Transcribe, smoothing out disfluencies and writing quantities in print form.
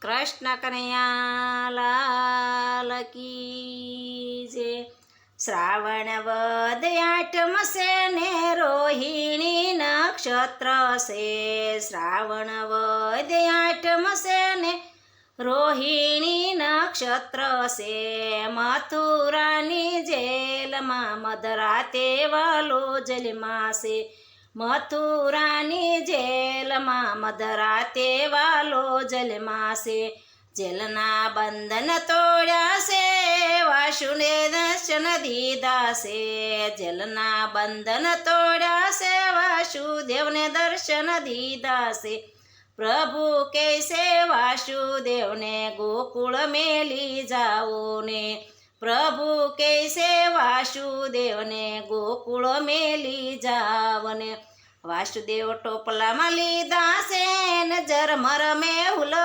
કૃષ્ણ કનૈયા લાલ કી જય. શ્રાવણ વદ આઠમ છે ને રોહિણી નક્ષત્ર છે. શ્રાવણ વદ આઠમ છે ને રોહિણી નક્ષત્ર છે. મથુરાની જેલમાં મધરાતે વાલો જલમાં છે. મથુરાની જેલમાં મધરાતે વાલો જલમાં છે. જેલના બંધન તોડ્યા છે વાસુદેવ દર્શન દીધા છે. જેલના બંધન તોડ્યા છે વાસુદેવને દર્શન દીધા છે. પ્રભુ કહે છે વાસુદેવને ગોકુળ મેલી જાઓ ને. પ્રભુ કહે છે વાસુદેવને ગોકુળ મેલી જાવને. વાસુદેવ ટોપલામાં લીધા છે ને ઝરમર મેહુલ